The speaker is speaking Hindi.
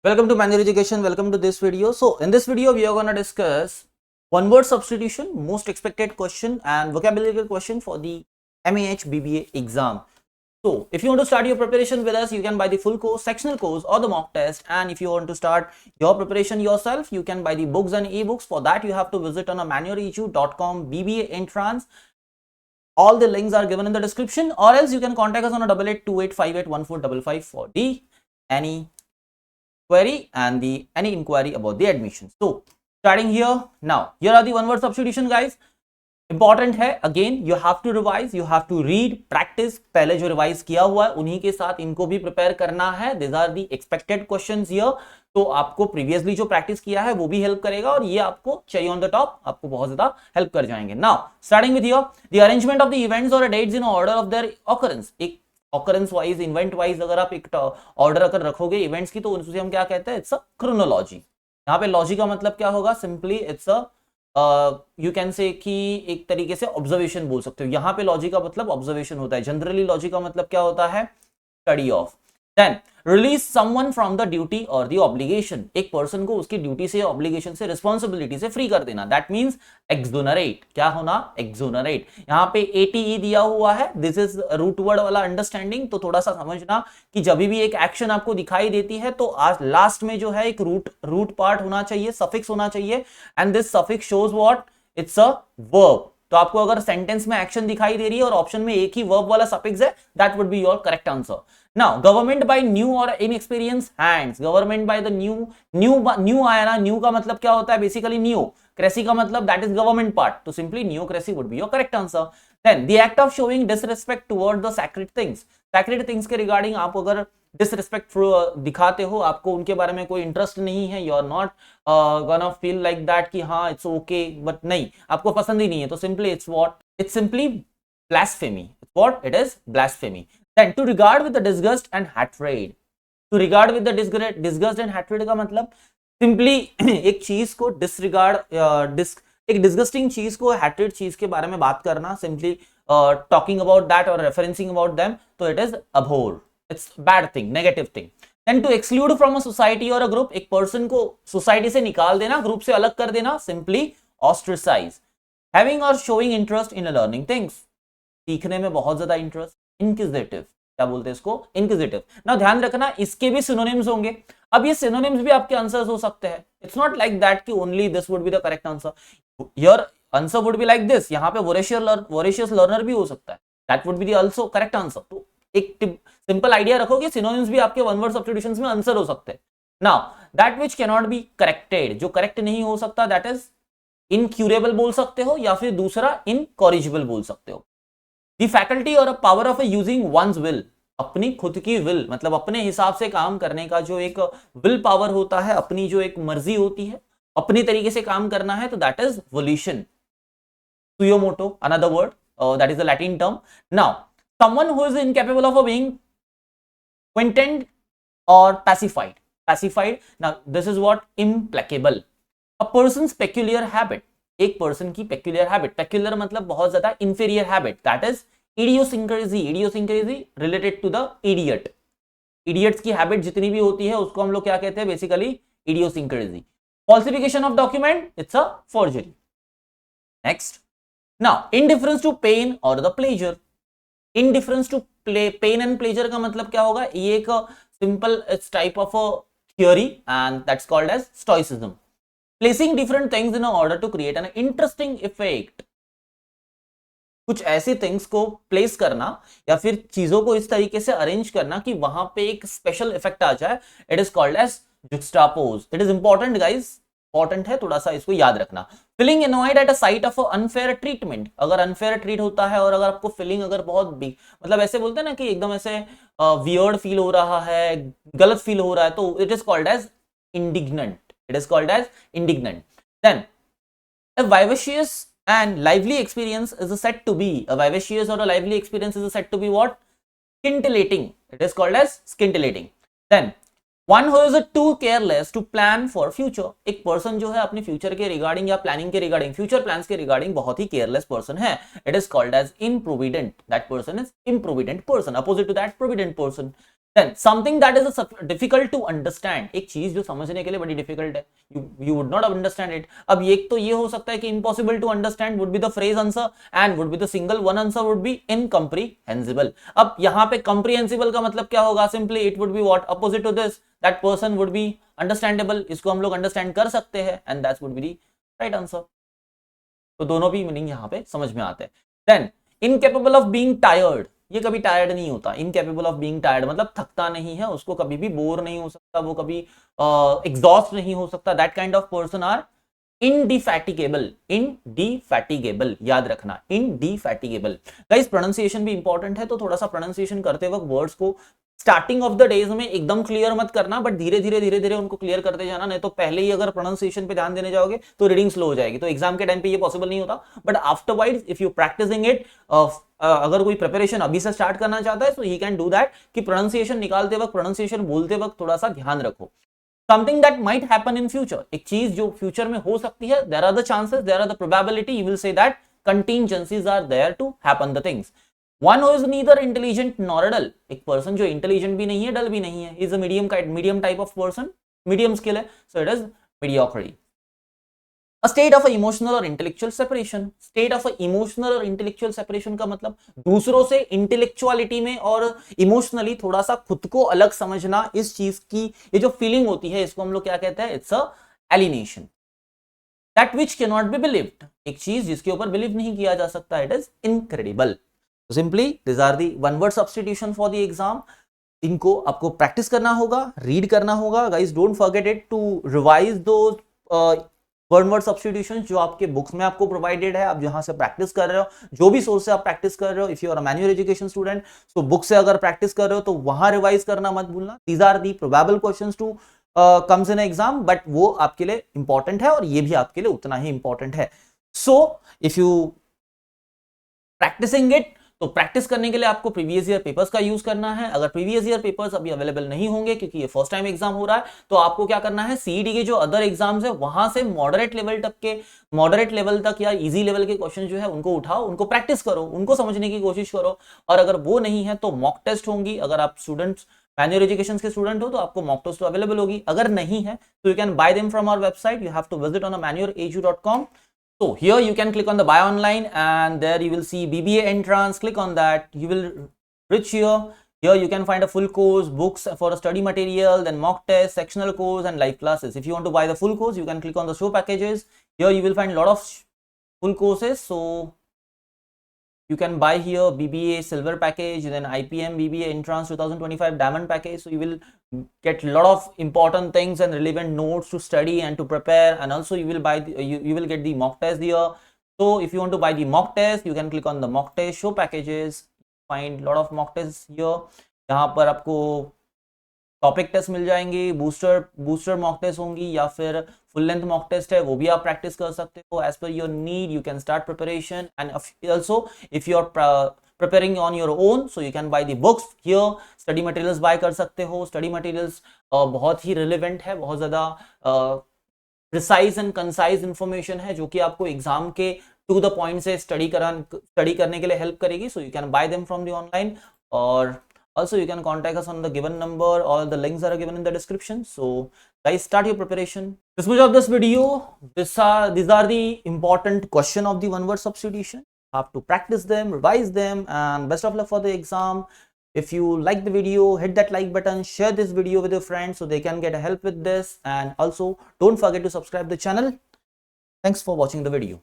Welcome to Manual Education. Welcome to this video. So in this video, we are going to discuss one word substitution, most expected question and vocabulary question for the MAH BBA exam. So if you want to start your preparation with us, you can buy the full course, sectional course or the mock test. And if you want to start your preparation yourself, you can buy the books and ebooks. For that, you have to visit on a manualedu.com BBA entrance. All the links are given in the description, or else you can contact us on a 8828581455 for the any query and any inquiry about the admission. So starting here now, here are the one word substitution guys. Important है, again you have to revise, you have to read, practice. पहले जो रिवाइज किया हुआ है उन्हीं के साथ इनको भी प्रिपेयर करना है. These are the expected questions here. तो आपको प्रीवियसली जो प्रैक्टिस किया है वो भी हेल्प करेगा और ये आपको चाहिए ऑन द टॉप, आपको बहुत ज्यादा हेल्प कर जाएंगे. Now starting with your the arrangement of the events और dates in order of their occurrence. एक ऑकरेंस वाइज, इवेंट वाइज अगर आप एक ऑर्डर अगर रखोगे इवेंट्स की, तो उसे हम क्या कहते हैं? It's a chronology. यहाँ पे लॉजी का मतलब क्या होगा? Simply it's a you can say कि एक तरीके से ऑब्जर्वेशन बोल सकते हो. यहाँ पे लॉजी का मतलब ऑब्जर्वेशन होता है. जनरली लॉजी का मतलब क्या होता है? Study of. Then release someone from the duty और द ऑब्लिगेशन. एक पर्सन को उसकी ड्यूटी से, ऑब्लिगेशन से, रिस्पॉन्सिबिलिटी से फ्री कर देना. That means exonerate. क्या होना? एक्सोनरेट. यहाँ पे एटीई दिया हुआ है. दिस इज रूट वर्ड वाला अंडरस्टैंडिंग. तो थोड़ा सा समझना कि जब भी एक एक्शन आपको दिखाई देती है तो आज लास्ट में जो है एक रूट पार्ट होना चाहिए, सफिक्स होना चाहिए. And this suffix shows what? It's a verb. तो आपको अगर सेंटेंस में एक्शन दिखाई दे रही है और ऑप्शन में एक ही वर्ब वाला सफिक्स है, that would be your correct answer. Now government by new और inexperience hands. Government by the new आया ना. न्यू का मतलब क्या होता है? Basically new. क्रेसी का मतलब दैट इज गवर्नमेंट पार्ट. तो सिंपली न्यू क्रेसी would be your correct answer. Then the act of showing disrespect toward the sacred things. Sacred things के रिगार्डिंग आप अगर डिसरिस्पेक्ट दिखाते हो, आपको उनके बारे में कोई इंटरेस्ट नहीं है, you are not gonna feel like that कि हाँ इट्स ओके, बट नहीं, आपको पसंद ही नहीं है, तो simply it's what? It's simply blasphemy. What? It is blasphemy. Then to regard with the disgust and hatred. To regard with the disgust and hatred का मतलब सिंपली एक चीज को डिसरिगार्ड, एक डिस्गस्टिंग चीज को हैट्रेड चीज के बारे में बात करना, सिंपली टॉकिंग अबाउट दैट और रेफरेंसिंग अबाउट देम. तो it is abhor. It's bad thing, negative thing. Then to exclude from a society और अ ग्रुप. एक पर्सन को सोसाइटी से निकाल देना, ग्रुप से अलग कर देना, सिंपली ऑस्ट्रिसाइज. हैविंग और showing interest in learning things. सीखने में बहुत ज्यादा इंटरेस्ट. इंक्विजिटिव. क्या बोलते हैं इसको? इंक्विजिटिव. ना ध्यान रखना इसके भी सिनोनिम्स होंगे. अब ये सिनोनिम्स भी आपके आंसर्स हो सकते हैं. इट्स नॉट लाइक दैट कि only this would be the correct answer. Your answer would be like this. यहाँ पे वोरेशियस लर्नर भी हो सकता है. That would be the also correct answer. तो एक सिंपल आइडिया रखो कि सिनोनिम्स भी आपके वन वर्ड सब्स्टिट्यूशंस में आंसर हो सकते हैं. Now that which can not be corrected. जो करेक्ट नहीं हो सकता दैट इज इनक्यूरेबल बोल सकते हो, या फिर दूसरा इनकॉरिजिबल बोल सकते हो. The faculty or a power of using one's will. अपनी खुद की विल मतलब अपने हिसाब से काम करने का जो एक विल पावर होता है, अपनी जो एक मर्जी होती है, अपनी तरीके से काम करना है, तो that is volution. Suo motu, another word, that is a Latin term. Now someone who is incapable of being contented और pacified. Pacified. Now this is what? Implacable. A person's peculiar habit. एक पर्सन की पेक्यूलियर हैबिट. पेक्यूलियर मतलब बहुत ज्यादा inferior habit. That is idiosyncrasy. Idiosyncrasy related to the idiot. Idiots की हैबिट जितनी भी होती है उसको हम लोग क्या कहते हैं? Basically idiosyncrasy. Falsification of document, it's a forgery. Next. Now indifference to pain और the pleasure. Indifference to pain and pleasure का मतलब क्या होगा? ये एक simple type of theory and that's called as stoicism. Placing different things in order to create an interesting effect. कुछ ऐसी थिंग्स को प्लेस करना या फिर चीजों को इस तरीके से अरेंज करना कि वहां पे एक स्पेशल इफेक्ट आ जाए. It is called as juxtapose. It is important guys, important है, थोड़ा सा इसको याद रखना. Feeling annoyed at a sight of unfair treatment. अगर अनफेयर ट्रीट होता है और अगर आपको फीलिंग अगर बहुत बिग मतलब ऐसे बोलते हैं ना कि एकदम ऐसे वियर्ड फील हो रहा है, गलत फील हो रहा है, तो it is called as indignant. It is called as indignant. Then a vivacious and lively experience is said to be, a vivacious or a lively experience is said to be what? Scintillating. It is called as scintillating. Then one who is too careless to plan for future. एक पर्सन जो है अपने फ्यूचर के रिगार्डिंग या प्लानिंग के रिगार्डिंग, फ्यूचर प्लान्स के रिगार्डिंग बहुत ही केयरलेस पर्सन है. It is called as improvident. That person is improvident person. Opposite to that, provident person. Then something that is difficult to understand, एक चीज जो समझने के लिए बड़ी डिफिकल्ट है, you would not understand it. अब एक तो ये हो सकता है कि impossible to understand would be the phrase answer and would be the single one answer would be incomprehensible. अब यहाँ पे comprehensible का मतलब क्या होगा? Simply it would be what? Opposite to this, that person would be understandable. इसको हम लोग understand कर सकते हैं and that would be the right answer. तो दोनों भी मीनिंग यहाँ पे समझ में आते हैं. Then incapable of being tired, ये कभी टायर्ड नहीं होता. इनकेपेबल ऑफ बीइंग टायर्ड मतलब थकता नहीं है, उसको कभी भी बोर नहीं हो सकता, वो कभी एग्जॉस्ट नहीं हो सकता. That kind of person are indefatigable. Indefatigable याद रखना, इंडिफैटिगेबल. गाइस प्रोनाउंसिएशन भी इंपॉर्टेंट है, तो थोड़ा सा प्रोनाउंसिएशन करते वक्त वर्ड्स को स्टार्टिंग ऑफ द डेज में एकदम क्लियर मत करना, बट धीरे धीरे उनको क्लियर करते जाना. नहीं तो पहले ही अगर प्रोनाउंसिएशन पे ध्यान देने जाओगे तो रीडिंग स्लो हो जाएगी. तो एग्जाम के टाइम पे ये पॉसिबल नहीं होता, but afterwards if you practising it, अगर कोई प्रिपरेशन अभी से स्टार्ट करना चाहता है तो ही कैन डू दैट, कि प्रोनाउंसिएशन निकालते वक्त, प्रोनाउंसिएशन बोलते वक्त थोड़ा सा ध्यान रखो. Something that might happen in future, एक चीज जो फ्यूचर में हो सकती है. There are the chances, there are the probability, you will say that contingencies are there to happen the things. One who is neither intelligent nor dull, एक पर्सन जो इंटेलिजेंट भी नहीं है, डल भी नहीं है, is a medium type of person, medium skill है, so it is mediocrity. A state of a emotional or intellectual separation. State of a emotional or intellectual separation का मतलब दूसरों से इंटेलेक्चुअलिटी में और इमोशनली थोड़ा सा खुद को अलग समझना. इस चीज की ये जो फीलिंग होती है, इसको हम लोग क्या कहते हैं? It's a alienation. That which cannot be believed, एक चीज जिसके ऊपर बिलीव नहीं किया जा सकता, it is incredible. Simply these are the one word substitution for the exam. इनको आपको प्रैक्टिस करना होगा, रीड करना होगा. Guys don't forget it to revise those one word substitution जो आपके बुक्स में आपको प्रोवाइडेड है. आप जहां से प्रैक्टिस कर रहे हो, जो भी सोर्स से आप प्रैक्टिस कर रहे हो, if you are a manual education student, तो बुक से अगर प्रैक्टिस कर रहे हो तो वहां रिवाइज करना मत भूलना. These are the probable questions to comes in exam, but वो आपके लिए इंपॉर्टेंट है और ये भी आपके लिए उतना ही इंपॉर्टेंट है. So if you practising it, तो प्रैक्टिस करने के लिए आपको प्रीवियस ईयर पेपर्स का यूज करना है. अगर प्रीवियस ईयर पेपर्स अभी अवेलेबल नहीं होंगे क्योंकि ये फर्स्ट टाइम एग्जाम हो रहा है, तो आपको क्या करना है? सीईटी के जो अदर एग्जाम्स है वहां से मॉडरेट लेवल तक या इजी लेवल के क्वेश्चन जो है उनको उठाओ, उनको प्रैक्टिस करो, उनको समझने की कोशिश करो. और अगर वो नहीं है तो मॉक टेस्ट होंगी. अगर आप स्टूडेंट्स मैन्युअल एजुकेशन के स्टूडेंट हो तो आपको मॉक टेस्ट अवेलेबल होगी. अगर नहीं है तो you can buy them from our website. You have to visit on manualedu.com. So here you can click on the buy online and there you will see BBA entrance. Click on that. You will reach here. Here you can find a full course, books for a study material, then mock test, sectional course and live classes. If you want to buy the full course, you can click on the show packages. Here you will find a lot of full courses. So you can buy here BBA silver package, then IPM BBA entrance 2025 diamond package. So you will get a lot of important things and relevant notes to study and to prepare, and also you will buy you will get the mock test here. So if you want to buy the mock test, you can click on the mock test show packages. Find a lot of mock tests here. यहाँ पर आपको टॉपिक टेस्ट मिल जाएंगे, बूस्टर मॉक टेस्ट होंगी या फिर फुल लेंथ मॉक टेस्ट है, वो भी आप प्रैक्टिस कर सकते हो. As per your need you can start preparation, and also if you are preparing on your own, so you can buy the books here. Study materials buy कर सकते हो. स्टडी मटेरियल्स बहुत ही रिलेवेंट है, बहुत ज़्यादा प्रिसाइज एंड कंसाइज इंफॉर्मेशन है जो कि आपको एग्जाम के टू द पॉइंट से स्टडी करने के लिए हेल्प करेगी. So you can buy them from the online, और also you can contact us on the given number. All the links are given in the description. So guys, start your preparation. This much of this video. These are the important question of the one word substitution. Have to practice them, revise them, and best of luck for the exam. If you like the video, hit that like button, share this video with your friends so they can get help with this, and also don't forget to subscribe the channel. Thanks for watching the video.